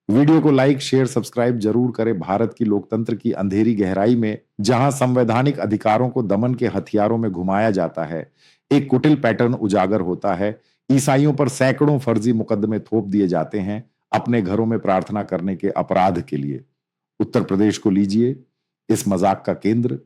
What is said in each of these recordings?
Video को like, share, subscribe जरूर करें। भारत की लोकतंत्र की अंधेरी गहराई में जहां संवैधानिक अधिकारों को दमन के हथियारों में घुमाया जाता है, एक कुटिल पैटर्न उजागर होता है। ईसाइयों पर सैकड़ों फर्जी मुकदमे थोप दिए जाते हैं अपने घरों में प्रार्थना करने के अपराध के लिए। उत्तर प्रदेश को लीजिए, इस मजाक का केंद्र।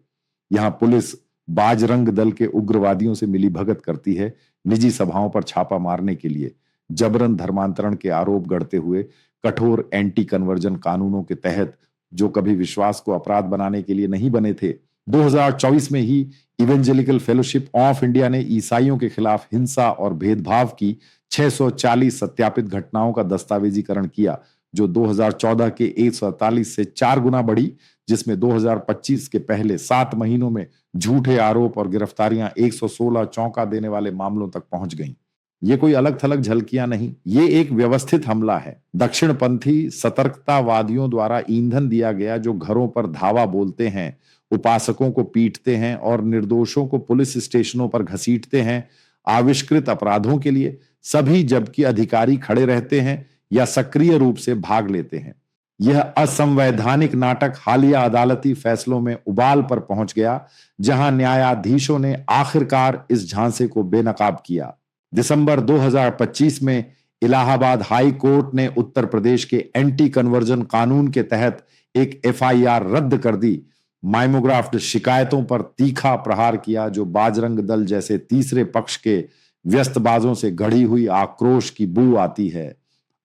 यहां पुलिस बाजरंग दल के उग्रवादियों से मिलीभगत करती है निजी सभाओं पर छापा मारने के लिए। जबरन धर्मांतरण के आरोप गढ़ते हुए कठोर एंटी कन्वर्जन कानूनों के तहत, जो कभी विश्वास को अपराध बनाने के लिए नहीं बने थे, 2024 में ही इवेंजेलिकल फेलोशिप ऑफ इंडिया ने ईसाइयों के खिलाफ हिंसा और भेदभाव की 640 सत्यापित घटनाओं का दस्तावेजीकरण किया, जो 2014 के 148 से 4 गुना बढ़ी, जिसमें 2025 के पहले 7 महीनों में झूठे आरोप और गिरफ्तारियां 116 चौंका देने वाले मामलों तक पहुंच गईं। ये कोई अलग थलग झलकियां नहीं, ये एक व्यवस्थित हमला है। दक्षिणपंथी सतर्कतावादियों द्वारा ईंधन दिया गया, जो घरों पर धावा बोलते हैं, उपासकों को पीटते हैं और निर्दोषों को पुलिस स्टेशनों पर घसीटते हैं आविष्कृत अपराधों के लिए, सभी जबकि अधिकारी खड़े रहते हैं या सक्रिय रूप से भाग लेते हैं। यह असंवैधानिक नाटक हालिया अदालती फैसलों में उबाल पर पहुंच गया, जहां न्यायाधीशों ने आखिरकार इस झांसे को बेनकाब किया। दिसंबर 2025 में इलाहाबाद हाई कोर्ट ने उत्तर प्रदेश के एंटी कन्वर्जन कानून के तहत एक एफआईआर रद्द कर दी। माइमोग्राफ्ट शिकायतों पर तीखा प्रहार किया, जो बाजरंग दल जैसे तीसरे पक्ष के व्यस्तबाजों से गढ़ी हुई आक्रोश की बू आती है।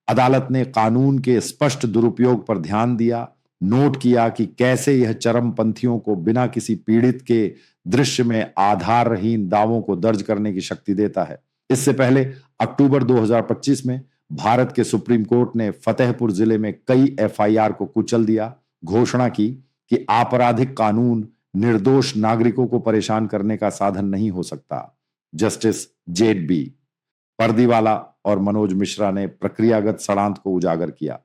अदालत ने कानून के स्पष्ट दुरुपयोग पर ध्यान दिया, नोट किया कि कैसे यह चरमपंथियों को बिना किसी पीड़ित के दृश्य में आधारहीन दावों को दर्ज करने की शक्ति देता है। इससे पहले अक्टूबर 2025 में भारत के सुप्रीम कोर्ट ने फतेहपुर जिले में कई एफआईआर को कुचल दिया, घोषणा की कि आपराधिक कानून निर्दोष नागरिकों को परेशान करने का साधन नहीं हो सकता। जस्टिस जेड बी पर्दीवाला और मनोज मिश्रा ने प्रक्रियागत षड्यंत्र को उजागर किया।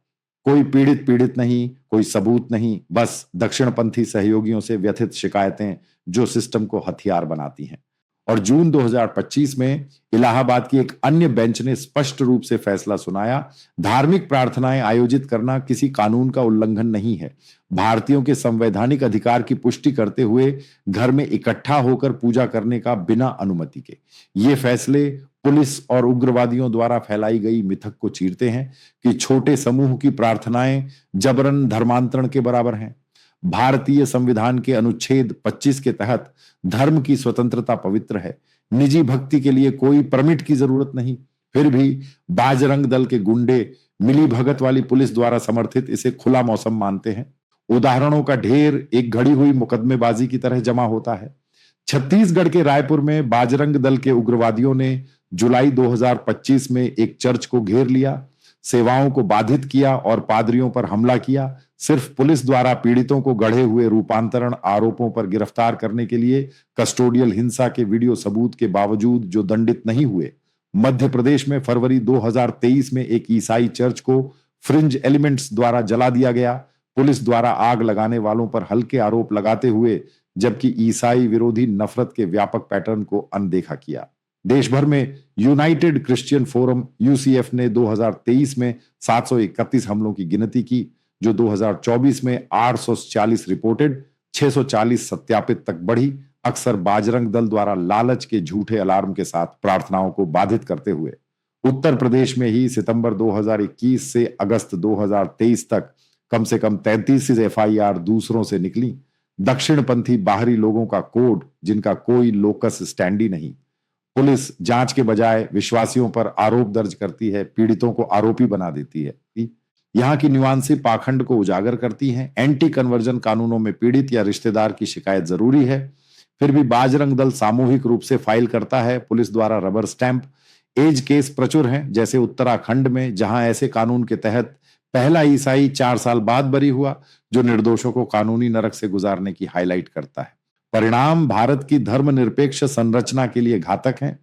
कोई पीड़ित नहीं, कोई सबूत नहीं, बस दक्षिणपंथी सहयोगियों से व्यथित शिकायतें जो सिस्टम को हथियार बनाती हैं। और जून 2025 में इलाहाबाद की एक अन्य बेंच ने स्पष्ट रूप से फैसला सुनाया, धार्मिक प्रार्थनाएं आयोजित करना किसी कानून का उल्लंघन नहीं है। भारतीयों के संवैधानिक अधिकार की पुष्टि करते हुए घर में इकट्ठा होकर पूजा करने का बिना अनुमति के ये फैसले पुलिस और उग्रवादियों द्वारा फैलाई गई मिथक को चीरते हैं कि छोटे समूह की प्रार्थनाएं जबरन धर्मांतरण के बराबर हैं। भारतीय संविधान के अनुच्छेद 25 के तहत धर्म की स्वतंत्रता पवित्र है, निजी भक्ति के लिए कोई परमिट की जरूरत नहीं। फिर भी बाजरंग दल के गुंडे मिली भगत वाली पुलिस द्वारा समर्थित इसे खुला मौसम मानते हैं। उदाहरणों का ढेर एक घड़ी हुई मुकदमेबाजी की तरह जमा होता है। छत्तीसगढ़ के रायपुर में बाजरंग दल के उग्रवादियों ने जुलाई 2025 में एक चर्च को घेर लिया, सेवाओं को बाधित किया और पादरियों पर हमला किया, सिर्फ पुलिस द्वारा पीड़ितों को गढ़े हुए रूपांतरण आरोपों पर गिरफ्तार करने के लिए, कस्टोडियल हिंसा के वीडियो सबूत के बावजूद जो दंडित नहीं हुए। मध्य प्रदेश में फरवरी 2023 में एक ईसाई चर्च को फ्रिंज एलिमेंट्स द्वारा जला दिया गया, पुलिस द्वारा आग लगाने वालों पर हल्के आरोप लगाते हुए, जबकि ईसाई विरोधी नफरत के व्यापक पैटर्न को अनदेखा किया। देश भर में यूनाइटेड क्रिश्चियन फोरम यूसीएफ ने 2023 में 731 हमलों की गिनती की, जो 2024 में 840 रिपोर्टेड, 640 सत्यापित तक बढ़ी, अक्सर बाजरंग दल द्वारा लालच के झूठे अलार्म के साथ प्रार्थनाओं को बाधित करते हुए। उत्तर प्रदेश में ही सितंबर 2021 से अगस्त 2023 तक कम से कम 33 एफआईआर दूसरों से निकली। दक्षिणपंथी बाहरी लोगों का कोड, जिनका कोई लोकस स्टैंडी नहीं। पुलिस जांच के बजाय विश्वासियों पर आरोप दर्ज करती है, पीड़ितों को आरोपी बना देती है, यहां की नुआंसी पाखंड को उजागर करती हैं। एंटी कन्वर्जन कानूनों में पीड़ित या रिश्तेदार की शिकायत जरूरी है, फिर भी बाजरंग दल सामूहिक रूप से फाइल करता है, पुलिस द्वारा रबर स्टैंप। एज केस प्रचुर हैं, जैसे उत्तराखंड में, जहां ऐसे कानून के तहत पहला ईसाई 4 साल बाद बरी हुआ, जो निर्दोषों को कानूनी नरक से गुजारने की हाईलाइट करता है। परिणाम भारत की धर्मनिरपेक्ष संरचना के लिए घातक हैं।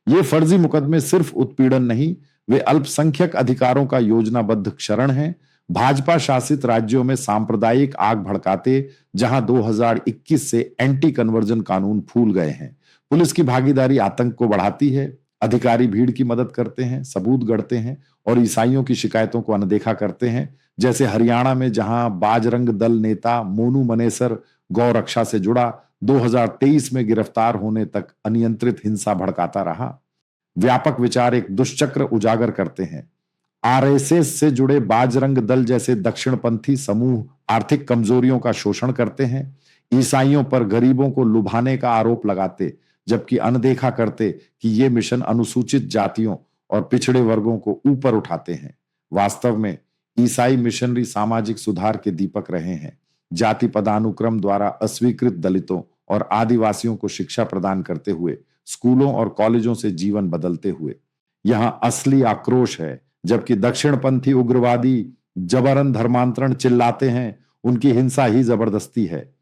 ये फर्जी मुकदमे सिर्फ उत्पीड़न नहीं, वे अल्पसंख्यक अधिकारों का योजनाबद्ध क्षरण हैं। भाजपा शासित राज्यों में सांप्रदायिक आग भड़काते, जहां 2021 से एंटी कन्वर्जन कानून फूल गए हैं। पुलिस की भागीदारी आतंक को बढ़ाती है। अधिकारी भीड़ की मदद करते हैं, सबूत गढ़ते हैं और ईसाइयों की शिकायतों को अनदेखा करते हैं। जैसे हरियाणा में जहां बाजरंग दल नेता मोनू मनेसर गौ रक्षा से जुड़ा 2023 में गिरफ्तार होने तक अनियंत्रित हिंसा भड़काता रहा। व्यापक विचार एक दुष्चक्र उजागर करते हैं। आरएसएस से जुड़े बाजरंग दल जैसे दक्षिणपंथी समूह आर्थिक कमजोरियों का शोषण करते हैं, ईसाइयों पर गरीबों को लुभाने का आरोप लगाते, जबकि अनदेखा करते कि ये मिशन अनुसूचित जातियों और पिछड़े वर्गों को ऊपर उठाते हैं। वास्तव में ईसाई मिशनरी सामाजिक सुधार के दीपक रहे हैं, जाति पदानुक्रम द्वारा अस्वीकृत दलितों और आदिवासियों को शिक्षा प्रदान करते हुए, स्कूलों और कॉलेजों से जीवन बदलते हुए। यहां असली आक्रोश है। जबकि दक्षिणपंथी उग्रवादी जबरन धर्मांतरण चिल्लाते हैं, उनकी हिंसा ही जबरदस्ती है।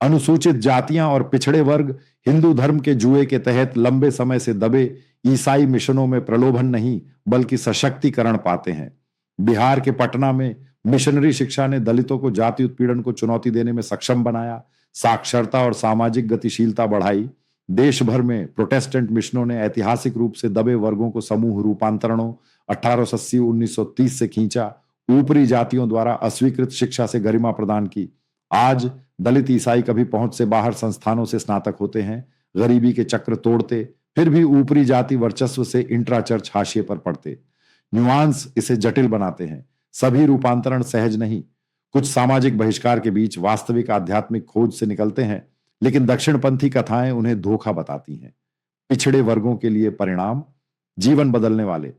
अनुसूचित जातियां और पिछड़े वर्ग हिंदू धर्म के जुए के तहत लंबे समय से दबे ईसाई मिशनों में प्रलोभन नहीं बल्कि सशक्तिकरण पाते हैं। बिहार के पटना में मिशनरी शिक्षा ने दलितों को जाति उत्पीड़न को चुनौती देने में सक्षम बनाया, साक्षरता और सामाजिक गतिशीलता बढ़ाई। देश भर में प्रोटेस्टेंट मिशनों ने ऐतिहासिक रूप से दबे वर्गों को समूह रूपांतरणों 1880-1930 से खींचा, ऊपरी जातियों द्वारा अस्वीकृत शिक्षा से गरिमा प्रदान की। आज दलित ईसाई कभी पहुंच से बाहर संस्थानों से स्नातक होते हैं, गरीबी के चक्र तोड़ते, फिर भी ऊपरी जाति वर्चस्व से इंट्रा चर्च हाशिए पर पड़ते। न्यूआंस इसे जटिल बनाते हैं। सभी रूपांतरण सहज नहीं, कुछ सामाजिक बहिष्कार के बीच वास्तविक आध्यात्मिक खोज से निकलते हैं, लेकिन दक्षिणपंथी कथाएं उन्हें धोखा बताती हैं। पिछड़े वर्गों के लिए परिणाम जीवन बदलने वाले।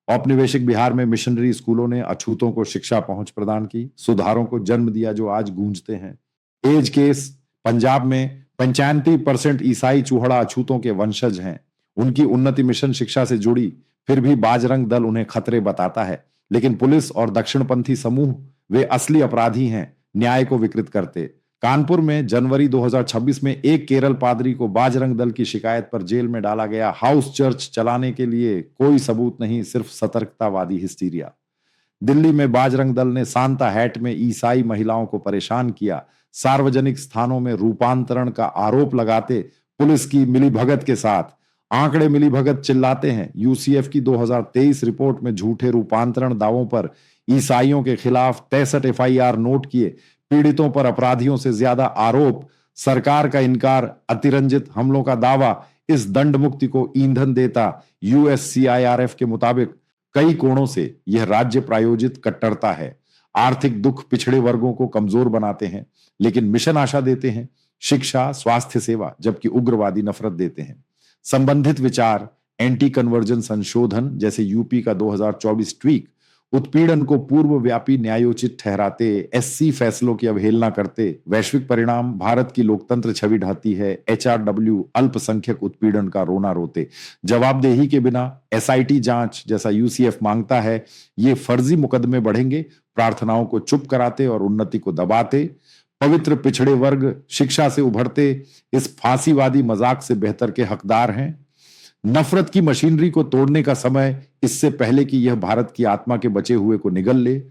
औपनिवेशिक बिहार में मिशनरी स्कूलों ने अछूतों को शिक्षा पहुंच प्रदान की, सुधारों को जन्म दिया जो आज गूंजते हैं। एज केस पंजाब में 95% ईसाई चूहड़ा अछूतों के वंशज हैं। उनकी उन्नति मिशन शिक्षा से जुड़ी, फिर भी बाजरंग दल उन्हें खतरे बताता है। लेकिन पुलिस और दक्षिणपंथी समूह वे असली अपराधी हैं, न्याय को विकृत करते। कानपुर में जनवरी 2026 में एक केरल पादरी को बाजरंग दल की शिकायत पर जेल में डाला गया। हाउस चर्च चलाने के लिए कोई सबूत नहीं, सिर्फ सतर्कतावादी हिस्टीरिया। दिल्ली में बाजरंग दल ने सांता हैट में ईसाई महिलाओं को परेशान किया। सार्वजनिक स्थानों में रूपांतरण का आरोप लगाते पुलिस की मिलीभगत के साथ। आंकड़े मिलीभगत चिल्लाते हैं। यूसीएफ की 2023 रिपोर्ट में झूठे रूपांतरण दावों पर ईसाइयों के खिलाफ 63 एफआईआर नोट किए। पीड़ितों पर अपराधियों से ज्यादा आरोप, सरकार का इनकार, अतिरंजित हमलों का दावा इस दंड मुक्ति को ईंधन देता। यूएससीआईआरएफ के मुताबिक कई कोणों से यह राज्य प्रायोजित कट्टरता है। आर्थिक दुख पिछड़े वर्गों को कमजोर बनाते हैं, लेकिन मिशन आशा देते हैं, शिक्षा, स्वास्थ्य सेवा, जबकि उग्रवादी नफरत देते हैं। संबंधित विचार, एंटी कन्वर्जन संशोधन जैसे यूपी का 2024 ट्वीक उत्पीड़न को पूर्व व्यापी न्यायोचित ठहराते, एससी फैसलों की अवहेलना करते। वैश्विक परिणाम, भारत की लोकतंत्र छवि ढाती है। एचआरडब्ल्यू अल्पसंख्यक उत्पीड़न का रोना रोते। जवाबदेही के बिना एसआईटी जांच जैसा यूसीएफ मांगता है, ये फर्जी मुकदमे बढ़ेंगे, प्रार्थनाओं को चुप कराते और उन्नति को दबाते। पवित्र पिछड़े वर्ग शिक्षा से उभरते इस फांसीवादी मजाक से बेहतर के हकदार हैं। नफरत की मशीनरी को तोड़ने का समय इससे पहले कि यह भारत की आत्मा के बचे हुए को निगल ले।